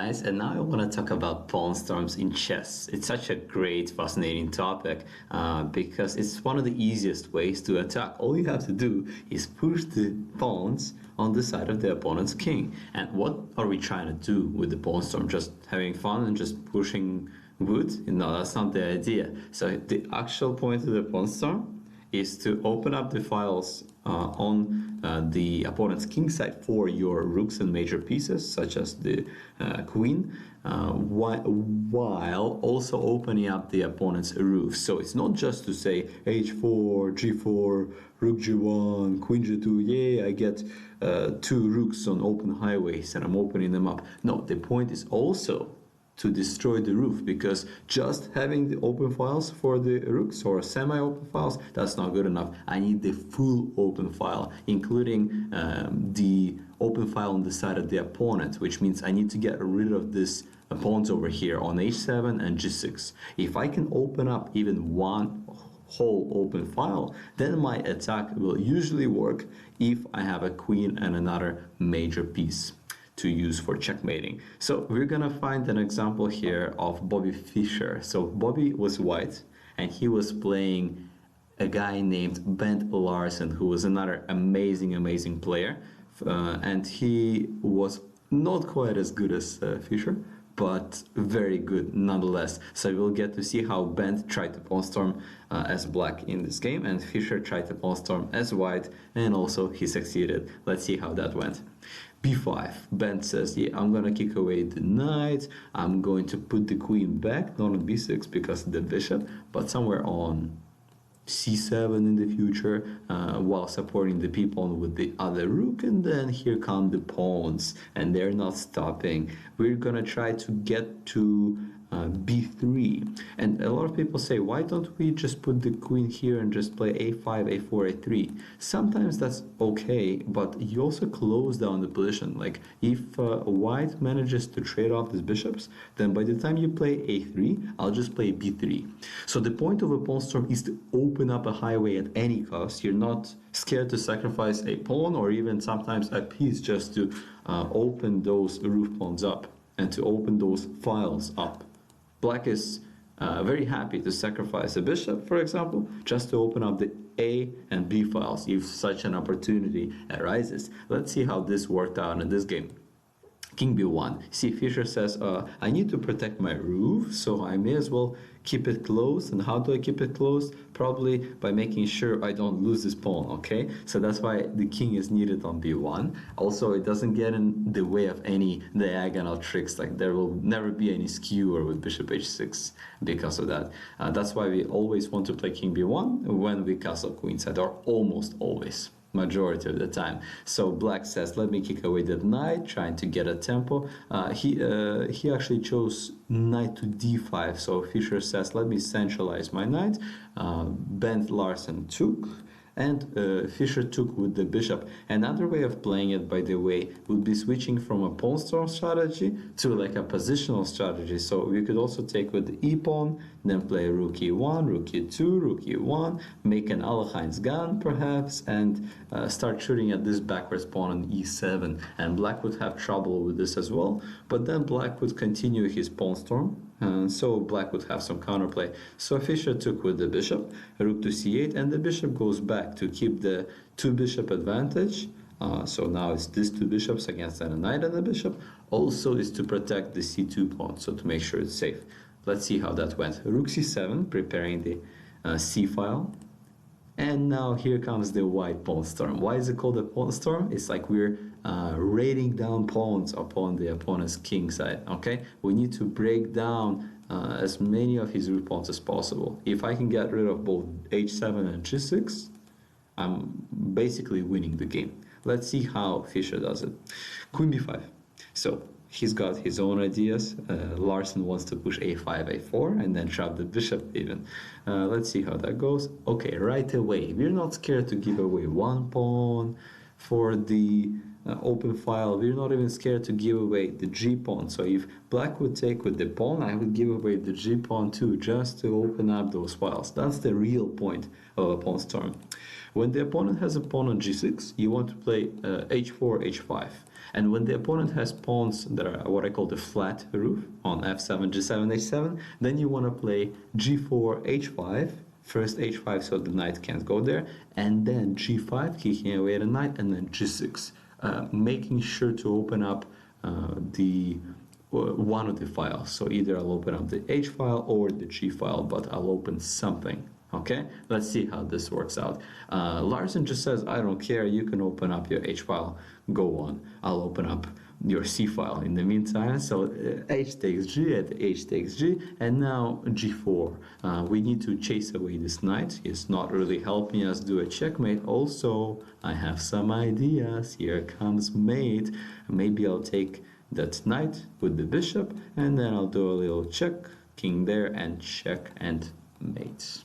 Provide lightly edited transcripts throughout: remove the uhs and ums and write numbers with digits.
guys, and now I want to talk about pawn storms in chess. It's such a great, fascinating topic because it's one of the easiest ways to attack. All you have to do is push the pawns on the side of the opponent's king. And what are we trying to do with the pawn storm? Just having fun and just pushing wood? No, that's not the idea. So the actual point of the pawn storm is to open up the files on the opponent's king side for your rooks and major pieces, such as the queen, while also opening up the opponent's roof. So it's not just to say h4, g4, rook g1, queen g2, yeah, I get two rooks on open highways and I'm opening them up. No, the point is also to destroy the roof, because just having the open files for the rooks or semi-open files, that's not good enough. I need the full open file, including the open file on the side of the opponent, which means I need to get rid of this pawns over here on h7 and g6. If I can open up even one whole open file, then my attack will usually work if I have a queen and another major piece to use for checkmating. So we're gonna find an example here of Bobby Fischer. So Bobby was white and he was playing a guy named Bent Larsen, who was another amazing player, and he was not quite as good as Fischer, but very good nonetheless. So we'll get to see how Bent tried to pawn storm as black in this game, and Fischer tried to pawn storm as white, and also he succeeded. Let's see how that went. b5. Bent says, yeah, I'm gonna kick away the knight, I'm going to put the queen back, not on b6 because of the bishop, but somewhere on c7 in the future, while supporting the p-pawn with the other rook, and then here come the pawns, and they're not stopping. We're gonna try to get to b3, and a lot of people say, why don't we just put the queen here and just play a5, a4, a3? Sometimes that's okay, but you also close down the position. Like if white manages to trade off these bishops, then by the time you play a3, I'll just play b3. So the point of a pawn storm is to open up a highway at any cost. You're not scared to sacrifice a pawn or even sometimes a piece just to open those roof pawns up and to open those files up. Black is very happy to sacrifice a bishop, for example, just to open up the A and B files if such an opportunity arises. Let's see how this worked out in this game. King b1. See, Fischer says, I need to protect my roof, so I may as well keep it closed. And how do I keep it closed? Probably by making sure I don't lose this pawn, okay? So that's why the king is needed on b1. Also, it doesn't get in the way of any diagonal tricks, like there will never be any skewer with bishop h6 because of that. That's why we always want to play king b1 when we castle queenside, or almost always. Majority of the time. So black says, let me kick away that knight, trying to get a tempo. He actually chose knight to d5. So Fischer says, let me centralize my knight. Bent Larsen took, and Fischer took with the bishop. Another way of playing it, by the way, would be switching from a pawn storm strategy to like a positional strategy. So we could also take with the e-pawn, then play rook e1, rook e2, rook e1, make an Alahein's gun perhaps, and start shooting at this backwards pawn on e7. And black would have trouble with this as well, but then black would continue his pawn storm. And so black would have some counterplay. So Fischer took with the bishop, rook to c8, and the bishop goes back to keep the two bishop advantage. So now it's these two bishops against a knight and a bishop. Also is to protect the c2 pawn, so to make sure it's safe. Let's see how that went. Rook c7, preparing the c file. And now here comes the white pawn storm. Why is it called a pawn storm? It's like we're raiding down pawns upon the opponent's king side, okay? We need to break down as many of his rook pawns as possible. If I can get rid of both h7 and g6, I'm basically winning the game. Let's see how Fischer does it. Queen b5. So he's got his own ideas. Larsen wants to push a5, a4, and then trap the bishop even. Let's see how that goes. Okay, right away. We're not scared to give away one pawn for the open file. We're not even scared to give away the g-pawn. So if black would take with the pawn, I would give away the g-pawn too, just to open up those files. That's the real point of a pawn storm. When the opponent has a pawn on g6, you want to play h4, h5. And when the opponent has pawns that are what I call the flat roof on f7, g7, h7, then you want to play g4, h5. First h5 so the knight can't go there, and then g5, kicking away the knight, and then g6, making sure to open up the one of the files. So either I'll open up the h file or the g file, but I'll open something. Okay, let's see how this works out. Larson just says, I don't care, you can open up your h file, go on. I'll open up your c file in the meantime. So h takes g at h takes g, and now g4. We need to chase away this knight. He's not really helping us do a checkmate. Also, I have some ideas. Here comes mate. Maybe I'll take that knight with the bishop, and then I'll do a little check, king there, and check and mate.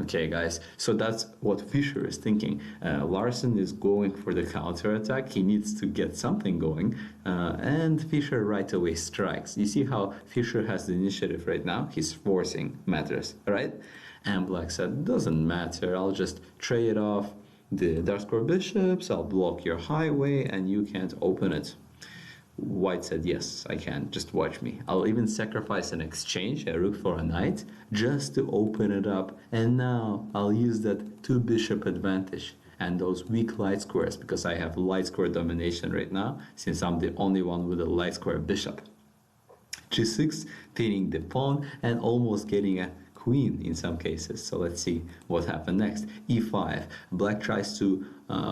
Okay, guys, so that's what Fischer is thinking. Larson is going for the counter-attack. He needs to get something going, and Fischer right away strikes. You see how Fischer has the initiative right now? He's forcing matters, right? And Black said, doesn't matter, I'll just trade off the dark square bishops, I'll block your highway, and you can't open it. White said, yes, I can, just watch me. I'll even sacrifice an exchange, a rook for a knight, just to open it up. And now I'll use that two bishop advantage and those weak light squares, because I have light square domination right now, since I'm the only one with a light square bishop. g6, pinning the pawn and almost getting a queen in some cases. So let's see what happened next. e5, black tries to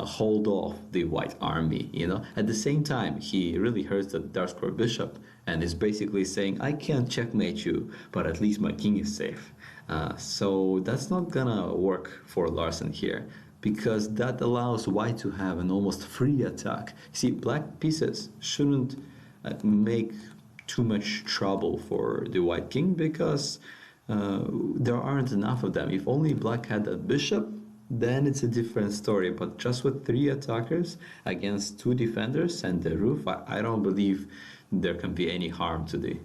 hold off the white army, you know. At the same time, he really hurts the dark square bishop and is basically saying, I can't checkmate you, but at least my king is safe. So that's not gonna work for Larson here, because that allows white to have an almost free attack. See, black pieces shouldn't make too much trouble for the white king, because there aren't enough of them. If only black had a bishop, then it's a different story. But just with 3 attackers against 2 defenders and the roof, I don't believe there can be any harm to the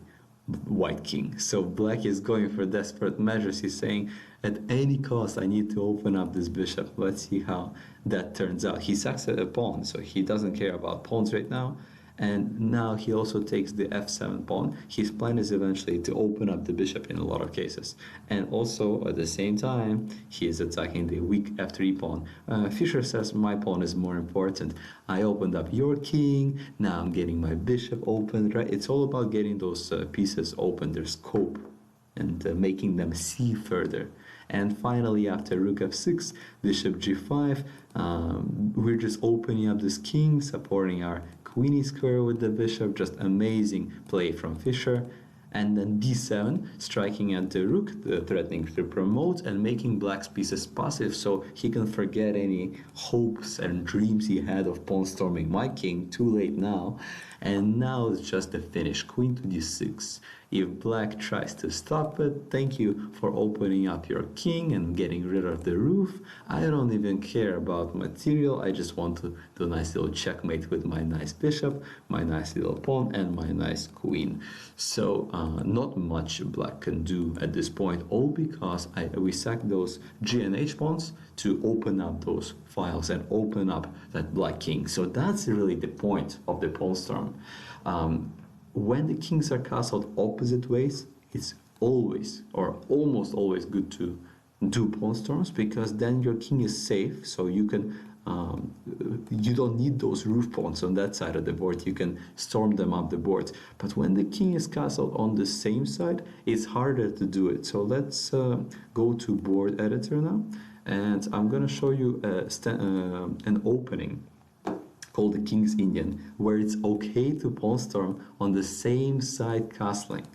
white king. So black is going for desperate measures. He's saying, at any cost, I need to open up this bishop. Let's see how that turns out. He sacks a pawn, so he doesn't care about pawns right now. And now he also takes the f7 pawn. His plan is eventually to open up the bishop in a lot of cases. And also, at the same time, he is attacking the weak f3 pawn. Fischer says, my pawn is more important. I opened up your king, now I'm getting my bishop opened, right? It's all about getting those pieces open, their scope, and making them see further. And finally, after rook f6, bishop g5, we're just opening up this king, supporting our queenie square with the bishop. Just amazing play from Fischer. And then b7, striking at the rook, threatening to promote and making black's pieces passive, so he can forget any hopes and dreams he had of pawn storming my king. Too late now. And now it's just the finish, queen to d6. If black tries to stop it, thank you for opening up your king and getting rid of the roof. I don't even care about material, I just want to do a nice little checkmate with my nice bishop, my nice little pawn, and my nice queen. So not much black can do at this point, all because we sacked those g and h pawns to open up those files and open up that black king. So that's really the point of the pawn storm. When the kings are castled opposite ways, it's always or almost always good to do pawn storms, because then your king is safe, so you can you don't need those roof pawns on that side of the board. You can storm them up the board. But when the king is castled on the same side, it's harder to do it. So let's go to board editor now, and I'm gonna show you an opening called the King's Indian, where it's okay to pawn storm on the same side castling.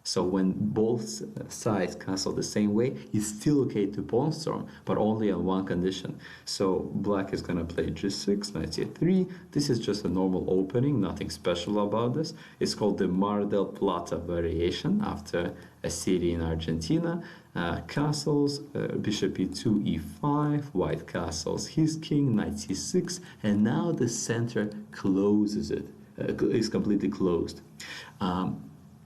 So when both sides castle the same way, it's still okay to pawn storm, but only on one condition. So black is gonna play g6, knight c3. This is just a normal opening, nothing special about this. It's called the Mar del Plata variation, after a city in Argentina. Castles, bishop e2, e5, white castles his king, knight c6, and now the center closes it, is completely closed.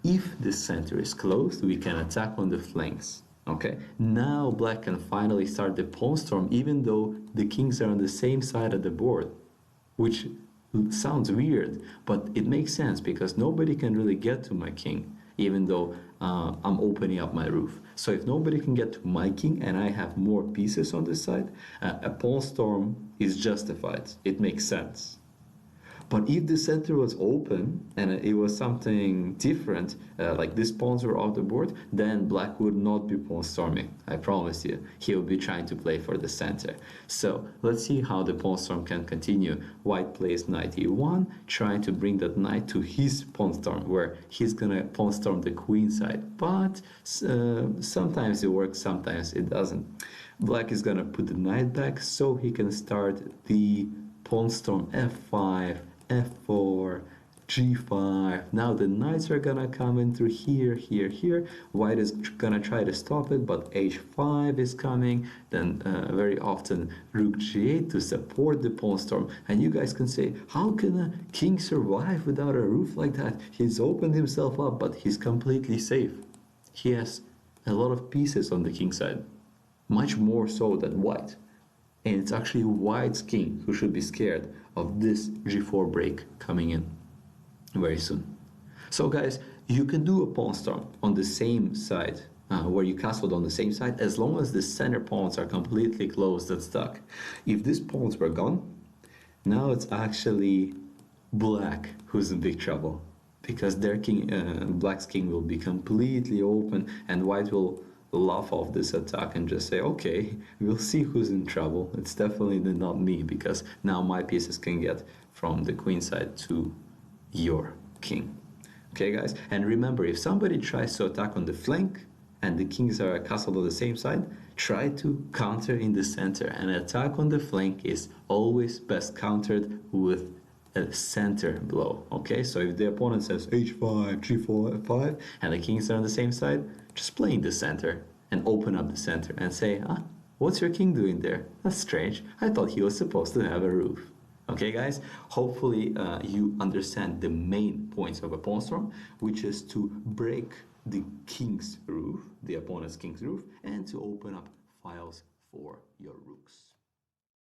If the center is closed, we can attack on the flanks. Okay, now black can finally start the pawn storm even though the kings are on the same side of the board, which sounds weird, but it makes sense because nobody can really get to my king even though I'm opening up my roof. So if nobody can get to my king and I have more pieces on this side, a pawn storm is justified. It makes sense. But if the center was open and it was something different, like these pawns were off the board, then black would not be pawn storming. I promise you, he will be trying to play for the center. So let's see how the pawn storm can continue. White plays knight e1, trying to bring that knight to his pawn storm, where he's gonna pawn storm the queen side. But sometimes it works, sometimes it doesn't. Black is gonna put the knight back so he can start the pawn storm f5, f4, g5. Now the knights are gonna come in through here, here, here. White is gonna try to stop it, but h5 is coming. Then very often rook g8 to support the pawn storm. And you guys can say, how can a king survive without a roof like that? He's opened himself up, but he's completely safe. He has a lot of pieces on the king side, much more so than white. And it's actually white's king who should be scared of this g4 break coming in very soon. So guys, you can do a pawn storm on the same side, where you castled on the same side, as long as the center pawns are completely closed and stuck. If these pawns were gone, now it's actually black who's in big trouble, because their king, black's king will be completely open, and white will laugh off this attack and just say, okay, we'll see who's in trouble. It's definitely not me, because now my pieces can get from the queen side to your king. Okay guys, and remember, if somebody tries to attack on the flank and the kings are castled on the same side, try to counter in the center. An attack on the flank is always best countered with a center blow. Okay, so if the opponent says h5, g4, f5 and the kings are on the same side, just play in the center and open up the center and say, what's your king doing there? That's strange. I thought he was supposed to have a roof. Okay guys, hopefully you understand the main points of a pawn storm, which is to break the king's roof, the opponent's king's roof, and to open up files for your rooks.